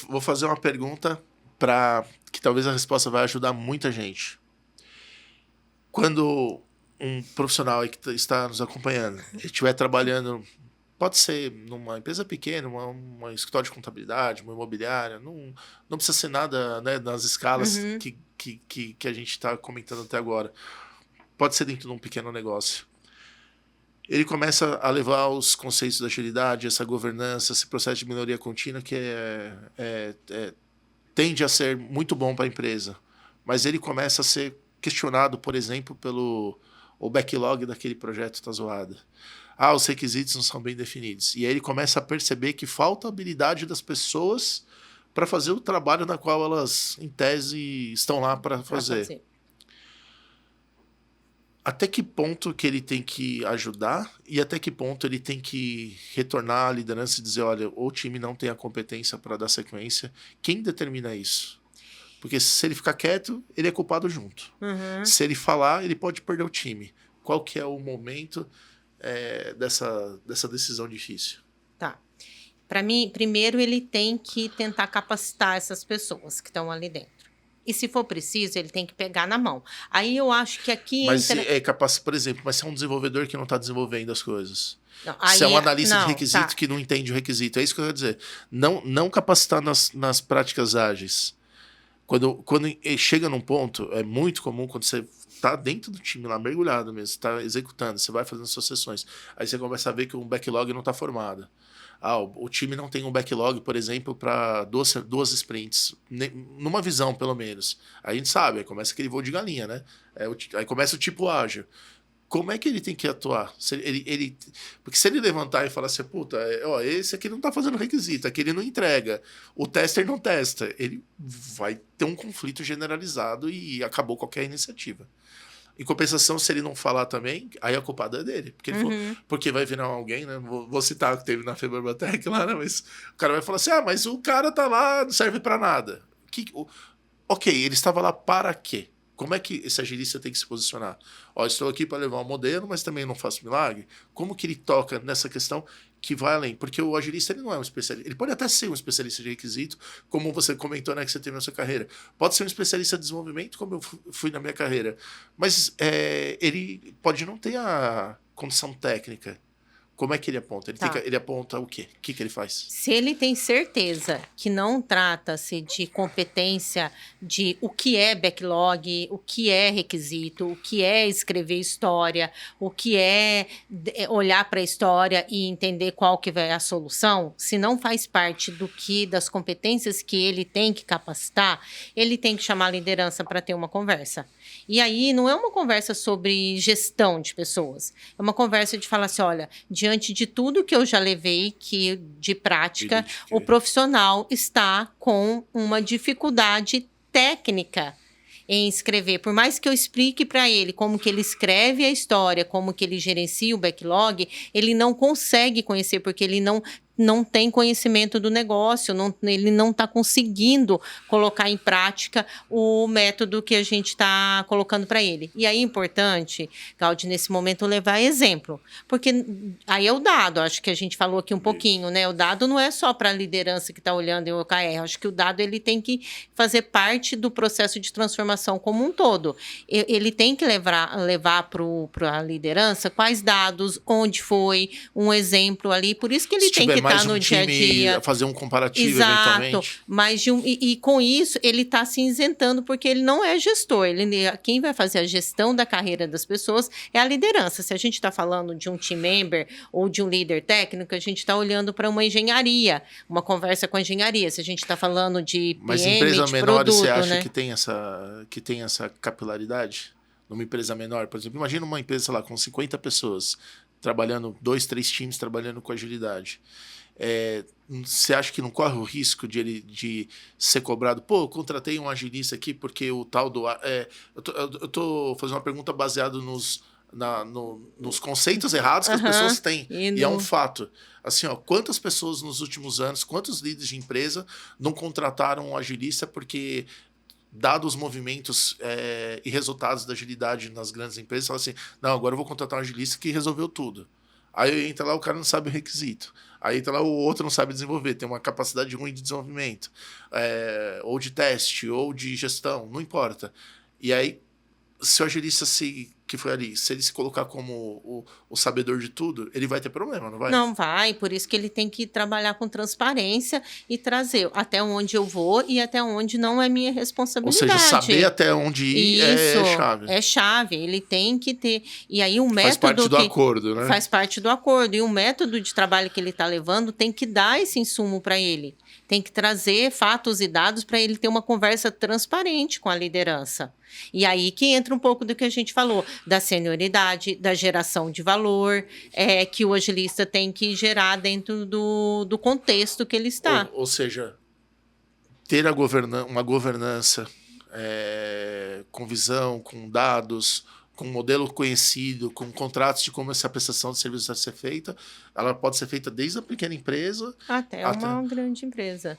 vou fazer uma pergunta que talvez a resposta vai ajudar muita gente. Quando um profissional aí que está nos acompanhando estiver trabalhando, pode ser numa empresa pequena, uma escritório de contabilidade, uma imobiliária, não precisa ser nada, né, nas escalas que a gente está comentando até agora. Pode ser dentro de um pequeno negócio. Ele começa a levar os conceitos da agilidade, essa governança, esse processo de melhoria contínua que tende a ser muito bom para a empresa. Mas ele começa a ser questionado, por exemplo, o backlog daquele projeto está zoado. Os requisitos não são bem definidos. E aí ele começa a perceber que falta habilidade das pessoas para fazer o trabalho na qual elas, em tese, estão lá para fazer. Até que ponto que ele tem que ajudar e até que ponto ele tem que retornar à liderança e dizer, olha, o time não tem a competência para dar sequência. Quem determina isso? Porque se ele ficar quieto, ele é culpado junto. Se ele falar, ele pode perder o time. Qual que é o momento dessa decisão difícil? Tá. Para mim, primeiro ele tem que tentar capacitar essas pessoas que estão ali dentro. E se for preciso, ele tem que pegar na mão. Aí eu acho que aqui... Mas é capaz, por exemplo, mas se é um desenvolvedor que não está desenvolvendo as coisas. Não, se é um analista de requisito que não entende o requisito. É isso que eu quero dizer. Não capacitar nas práticas ágeis. Quando chega num ponto, é muito comum quando você está dentro do time lá, mergulhado mesmo, está executando, você vai fazendo suas sessões. Aí você começa a ver que um backlog não está formado. O time não tem um backlog, por exemplo, para duas sprints, numa visão, pelo menos. Aí a gente sabe, aí começa aquele voo de galinha, né? Aí começa o tipo ágil. Como é que ele tem que atuar? Porque se ele levantar e falar assim, puta, esse aqui não está fazendo requisito, aqui ele não entrega, o tester não testa, ele vai ter um conflito generalizado e acabou qualquer iniciativa. Em compensação, se ele não falar também, aí a culpada é dele. Porque, ele falou, porque vai virar alguém, né? Vou citar o que teve na Feberbatec lá, né? Mas o cara vai falar assim, mas o cara tá lá, não serve pra nada. Ok, ele estava lá para quê? Como é que esse agilista tem que se posicionar? Estou aqui para levar um modelo, mas também não faço milagre. Como que ele toca nessa questão que vai além? Porque o agilista ele não é um especialista. Ele pode até ser um especialista de requisito, como você comentou, né, que você teve na sua carreira. Pode ser um especialista de desenvolvimento, como eu fui na minha carreira. Mas ele pode não ter a condição técnica. Como é que ele aponta? Ele aponta o quê? O que ele faz? Se ele tem certeza que não trata-se de competência de o que é backlog, o que é requisito, o que é escrever história, o que é olhar para a história e entender qual que vai a solução, se não faz parte das competências que ele tem que capacitar, ele tem que chamar a liderança para ter uma conversa. E aí não é uma conversa sobre gestão de pessoas, é uma conversa de falar assim, olha, diante de tudo que eu já levei de prática, o profissional está com uma dificuldade técnica em escrever. Por mais que eu explique para ele como que ele escreve a história, como que ele gerencia o backlog, ele não consegue conhecer, porque ele não tem conhecimento do negócio, ele não está conseguindo colocar em prática o método que a gente está colocando para ele. E aí é importante, Gaudi, nesse momento, levar exemplo, porque aí é o dado, acho que a gente falou aqui um pouquinho, né? O dado não é só para a liderança que está olhando em OKR, acho que o dado ele tem que fazer parte do processo de transformação como um todo. Ele tem que levar para a liderança quais dados, onde foi, um exemplo ali, por isso que ele tem que no dia a dia. Fazer um comparativo, exato, eventualmente. Mas e com isso, ele está se isentando, porque ele não é gestor. Quem vai fazer a gestão da carreira das pessoas é a liderança. Se a gente está falando de um team member ou de um líder técnico, a gente está olhando para uma engenharia, uma conversa com a engenharia. Se a gente está falando de PM, mas empresa de menor, produto, você acha, né? que tem essa capilaridade? Numa empresa menor, por exemplo, imagina uma empresa, sei lá, com 50 pessoas, trabalhando, 2, 3 times trabalhando com agilidade. Você acha que não corre o risco de ser cobrado? Pô, eu contratei um agilista aqui porque o tal do... eu tô fazendo uma pergunta baseada nos conceitos errados que as pessoas têm. E é um fato. Assim, quantas pessoas nos últimos anos, quantos líderes de empresa não contrataram um agilista porque... dados os movimentos e resultados da agilidade nas grandes empresas, fala assim, não, agora eu vou contratar um agilista que resolveu tudo. Aí entra lá, o cara não sabe o requisito. Aí entra lá, o outro não sabe desenvolver, tem uma capacidade ruim de desenvolvimento, ou de teste, ou de gestão, não importa. E aí, se o agilista que foi ali, se ele se colocar como o sabedor de tudo, ele vai ter problema, não vai? Não vai, por isso que ele tem que trabalhar com transparência e trazer até onde eu vou e até onde não é minha Ou responsabilidade. seja, saber até onde ir Isso, é chave. é chave, ele tem que ter. E aí o método Faz parte do acordo, né? Faz parte do acordo. E o método de trabalho que ele está levando tem que dar esse insumo para ele. Tem que trazer fatos e dados para ele ter uma conversa transparente com a liderança. E aí que entra um pouco do que a gente falou, da senioridade, da geração de valor, que o agilista tem que gerar dentro do contexto que ele está. Ou seja, ter uma governança com visão, com dados, com um modelo conhecido, com contratos de como essa prestação de serviço vai ser feita, ela pode ser feita desde a pequena empresa Até uma grande empresa.